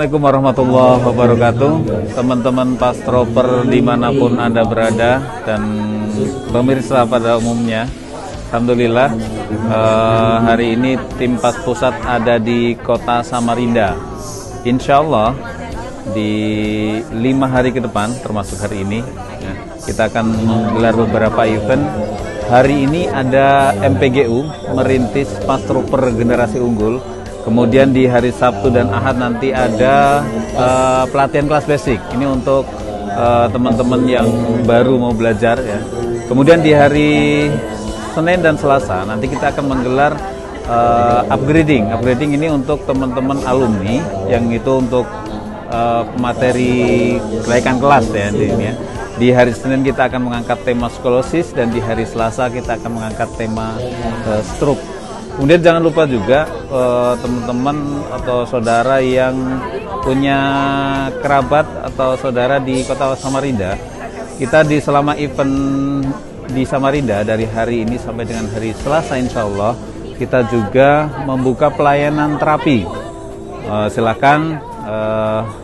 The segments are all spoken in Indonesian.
Assalamualaikum warahmatullahi wabarakatuh. Teman-teman Pastroper dimanapun Anda berada dan pemirsa pada umumnya, alhamdulillah hari ini tim Pas Pusat ada di kota Samarinda. Insya Allah di 5 hari ke depan termasuk hari ini ya, kita akan menggelar beberapa event. Hari ini ada MPGU merintis Pastroper generasi unggul. Kemudian di hari Sabtu dan Ahad nanti ada pelatihan kelas basic. Ini untuk teman-teman yang baru mau belajar ya. Kemudian di hari Senin dan Selasa nanti kita akan menggelar upgrading. Upgrading ini untuk teman-teman alumni yang itu untuk materi kenaikan kelas ya intinya. Di hari Senin kita akan mengangkat tema skolosis dan di hari Selasa kita akan mengangkat tema stroke. Kemudian jangan lupa juga teman-teman atau saudara yang punya kerabat atau saudara di kota Samarinda, kita selama event di Samarinda dari hari ini sampai dengan hari Selasa insya Allah kita juga membuka pelayanan terapi. Silakan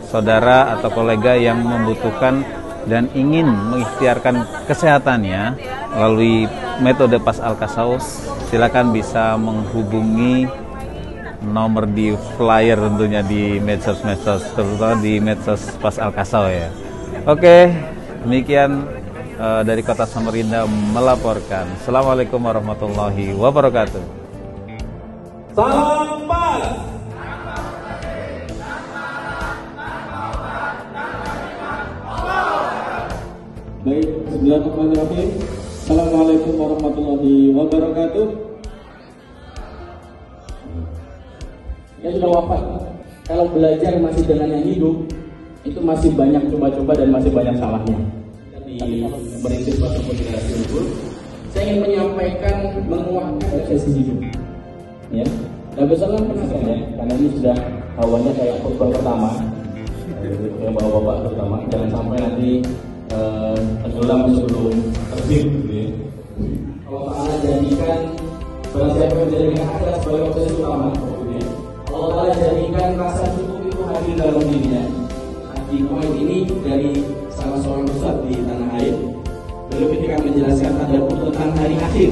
saudara atau kolega yang membutuhkan dan ingin mengikhtiarkan kesehatannya melalui metode Pas Al-Kasau, silakan bisa menghubungi nomor di flyer tentunya di medsos-medsos, terutama di medsos Pas Al-Kasau ya. Oke, demikian dari kota Samarinda melaporkan. Assalamualaikum warahmatullahi wabarakatuh. Salam Pas. Baik, bismillahirrahmanirrahim. Assalamualaikum warahmatullahi wabarakatuh. Ya sudah wafat. Kalau belajar masih dengan yang hidup, itu masih banyak coba-coba dan masih banyak salahnya. Di merintis Pastroper generasi unggul, saya ingin menyampaikan menguatkan esensi hidup. Ya, dan bersama penasaran ya, karena ini sudah awalnya kayak khutbah pertama, yang bapak-bapak terutama, jangan sampai nanti tenggelam sebelum terbit gitu ya. Allah Ta'ala jadikan barang siapa yang menjadikan akhirat sebagai obsesi utama gitu ya. Allah Ta'ala jadikan rasa cukup itu hadir dalam dirinya. Di poin ini dari salah seorang ustaz di tanah air, beliau ketika menjelaskan tadabbur tentang hari akhir,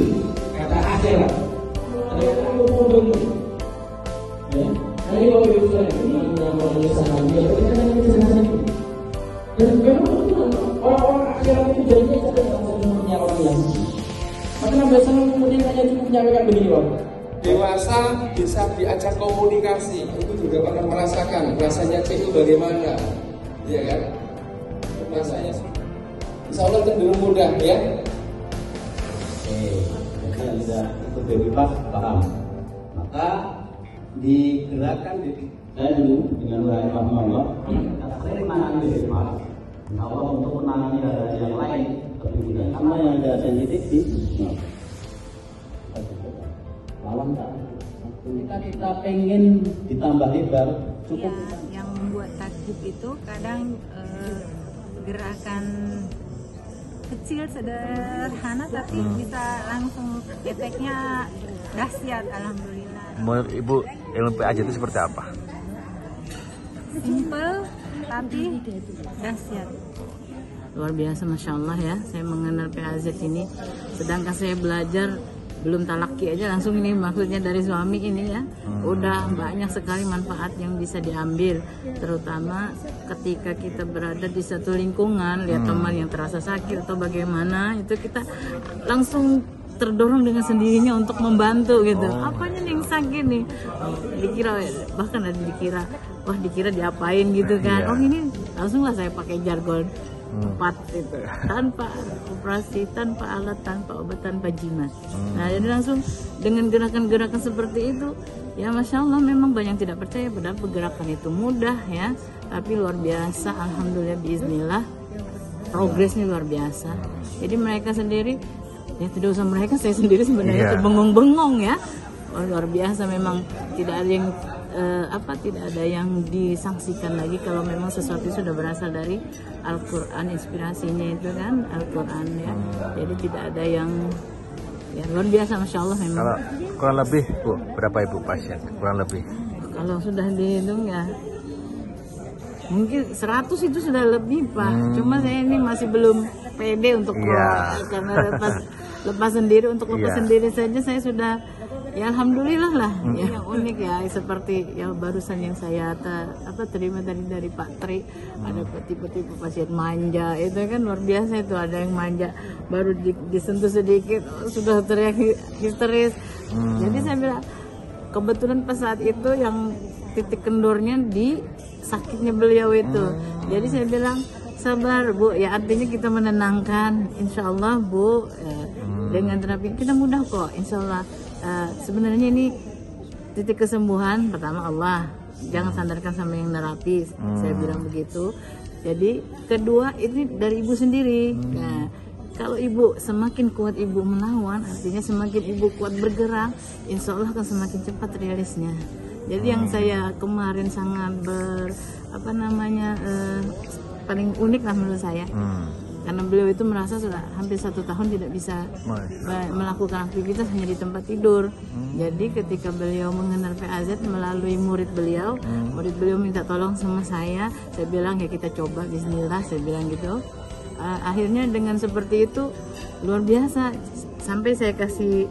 kata akhirat ternyata berhubung ya. Hari kalau itu saya ini yang menjelaskan dia berkaitan dengan jenazah itu. Dan memang orang-orang akhirat itu jadinya tidak semuanya orang yang maka Nabi SAW kemudian hanya cukup menyampaikan begini Pak. Dewasa bisa diajak komunikasi, itu juga pernah merasakan rasanya itu bagaimana, ya kan? Rasanya insya Allah cenderung mudah ya. Oke, jadi sudah ikut dari Pas paham. Maka digerakkan saya dulu dengan rahimahullah, kata saya menangani dari Pas. Allah untuk menangani hal yang lain lebih mudah. Karena yang ada sensitif di malam tak. Kita pengen ditambah lebar cukup. Ya, yang membuat takjub itu kadang gerakan kecil sederhana tapi bisa langsung efeknya dahsyat alhamdulillah. Menurut Ibu ilmu PAJ itu seperti apa? Simple tapi dahsyat. Luar biasa, Masya Allah ya. Saya mengenal PAZ ini, sedangkan saya belajar belum talaki aja langsung ini, maksudnya dari suami ini ya. Udah banyak sekali manfaat yang bisa diambil, terutama ketika kita berada di satu lingkungan, lihat teman yang terasa sakit atau bagaimana, itu kita langsung terdorong dengan sendirinya untuk membantu gitu. Apanya nih yang sakit nih? Dikira, bahkan ada dikira, wah dikira diapain gitu kan. Oh ini langsunglah saya pakai jargon empat itu, tanpa operasi, tanpa alat, tanpa obat, tanpa jimat. Nah jadi langsung dengan gerakan-gerakan seperti itu ya, Masya Allah memang banyak tidak percaya padahal pergerakan itu mudah ya, tapi luar biasa, alhamdulillah biiznillah progresnya luar biasa. Jadi mereka sendiri ya, tidak usah mereka, saya sendiri sebenarnya terbengong-bengong ya. Luar biasa, memang tidak ada yang tidak ada yang disangsikan lagi kalau memang sesuatu sudah berasal dari Al-Quran, inspirasinya itu kan Al-Quran ya. Jadi tidak ada yang ya, luar biasa, Masya Allah memang. Kalau kurang lebih Bu, berapa Ibu pasien? Kurang lebih? Kalau sudah dihitung ya mungkin 100 itu sudah lebih Pak. Cuma saya ini masih belum pede untuk karena lepas sendiri, untuk lepas sendiri saja saya sudah ya alhamdulillah lah. Ya unik ya, seperti yang barusan yang saya terima tadi dari Pak Tri, ada tipe-tipe pasien manja, itu kan luar biasa itu. Ada yang manja baru disentuh sedikit sudah teriak histeris. Jadi saya bilang kebetulan pas saat itu yang titik kendornya di sakitnya beliau itu. Jadi saya bilang sabar Bu, ya artinya kita menenangkan, insya Allah Bu, dengan terapi kita mudah kok, insya Allah. Sebenarnya ini titik kesembuhan pertama Allah, jangan sandarkan sama yang nerapis, saya bilang begitu. Jadi kedua ini dari ibu sendiri. Nah, kalau ibu semakin kuat ibu melawan, artinya semakin ibu kuat bergerak, insya Allah akan semakin cepat rilisnya. Jadi yang saya kemarin sangat paling unik lah menurut saya, karena beliau itu merasa sudah hampir 1 tahun tidak bisa melakukan aktivitas, hanya di tempat tidur. Jadi ketika beliau mengenal PAZ melalui murid beliau minta tolong sama saya bilang ya kita coba, bismillah, saya bilang gitu. Akhirnya dengan seperti itu luar biasa, sampai saya kasih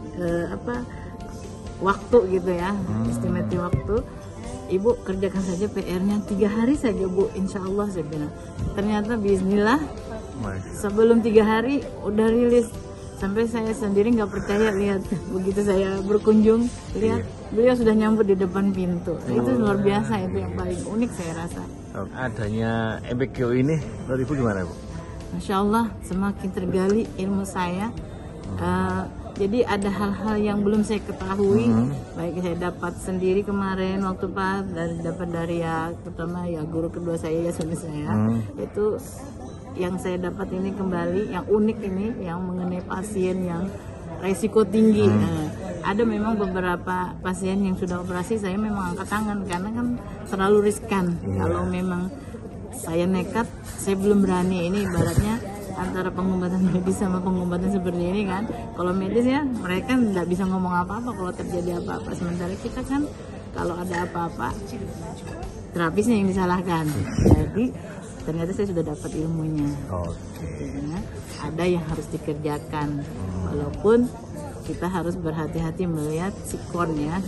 waktu gitu ya, estimasi waktu. Ibu kerjakan saja PR-nya 3 hari saja Bu, insya Allah, saya bilang. Ternyata bismillah sebelum 3 hari udah rilis. Sampai saya sendiri nggak percaya lihat, begitu saya berkunjung lihat beliau sudah nyambut di depan pintu. Itu luar biasa, itu yang paling unik saya rasa. Adanya MPGO ini dari Ibu gimana Bu? Masya Allah, semakin tergali ilmu saya. Jadi ada hal-hal yang belum saya ketahui, baik saya dapat sendiri kemarin waktu dapat dari ya pertama ya guru kedua saya ya suami saya, itu yang saya dapat ini kembali yang unik ini yang mengenai pasien yang resiko tinggi. Ada memang beberapa pasien yang sudah operasi saya memang angkat tangan karena kan terlalu riskan. Kalau memang saya nekat, saya belum berani. Ini ibaratnya antara pengobatan medis sama pengobatan seperti ini kan. Kalau medis ya mereka nggak bisa ngomong apa-apa kalau terjadi apa-apa. Sementara kita kan kalau ada apa-apa terapisnya yang disalahkan. Jadi ternyata saya sudah dapat ilmunya. Artinya ada yang harus dikerjakan. Walaupun kita harus berhati-hati melihat sikonnya,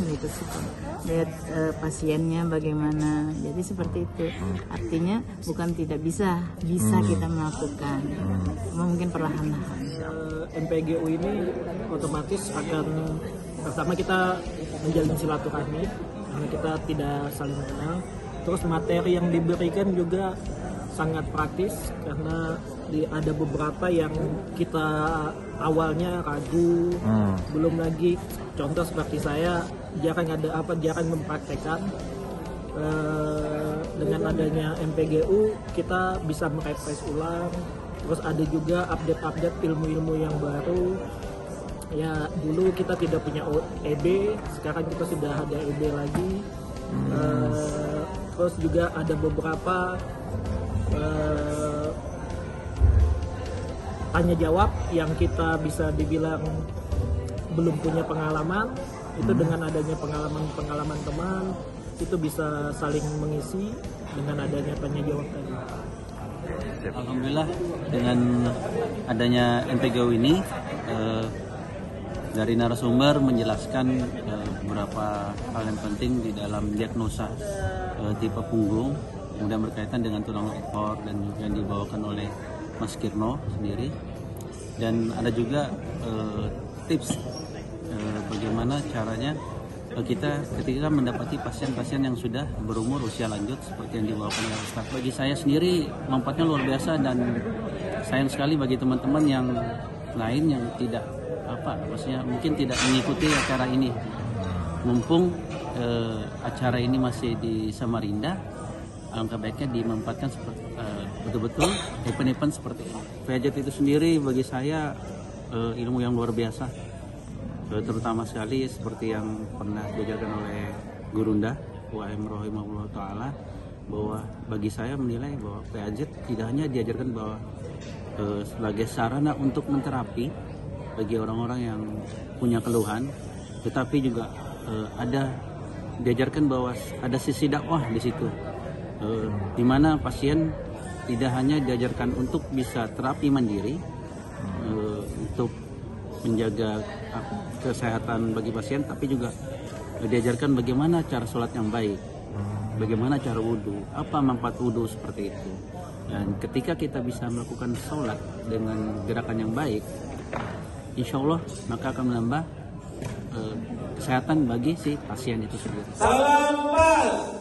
melihat pasiennya bagaimana. Jadi seperti itu. Artinya bukan tidak bisa kita melakukan, mungkin perlahan-lahan. MPGU ini otomatis akan pertama kita menjalin silaturahmi karena kita tidak saling mengenal. Terus materi yang diberikan juga sangat praktis karena ada beberapa yang kita awalnya ragu, belum lagi contoh seperti saya jarang mempraktekkan. Dengan adanya MPGU kita bisa merefresh ulang, terus ada juga update ilmu-ilmu yang baru. Ya dulu kita tidak punya EB, sekarang kita sudah ada EB lagi. Terus juga ada beberapa tanya jawab yang kita bisa dibilang belum punya pengalaman, itu dengan adanya pengalaman teman itu bisa saling mengisi dengan adanya tanya jawab tadi. Alhamdulillah dengan adanya MPGO ini dari narasumber menjelaskan beberapa hal yang penting di dalam diagnosa tipe punggung, kemudian berkaitan dengan tulang ekor dan juga yang dibawakan oleh Mas Kirno sendiri, dan ada juga tips bagaimana caranya kita ketika mendapati pasien-pasien yang sudah berumur usia lanjut seperti yang dibawakan oleh Ustaz. Bagi saya sendiri manfaatnya luar biasa dan sayang sekali bagi teman-teman yang lain yang tidak maksudnya mungkin tidak mengikuti acara ini. Mumpung acara ini masih di Samarinda, alangkah baiknya dimanfaatkan seperti betul-betul event-event seperti ini. PAZ itu sendiri bagi saya ilmu yang luar biasa, terutama sekali seperti yang pernah diajarkan oleh Gurunda UAM rahimahullah taala, bahwa bagi saya menilai bahwa PAZ tidak hanya diajarkan bahwa sebagai sarana untuk menterapi bagi orang-orang yang punya keluhan, tetapi juga ada diajarkan bahwa ada sisi dakwah di situ. di mana pasien tidak hanya diajarkan untuk bisa terapi mandiri, untuk menjaga kesehatan bagi pasien, tapi juga diajarkan bagaimana cara sholat yang baik, bagaimana cara wudhu, apa manfaat wudhu seperti itu. Dan ketika kita bisa melakukan sholat dengan gerakan yang baik, insya Allah maka akan menambah kesehatan bagi si pasien itu sendiri. Salam pas.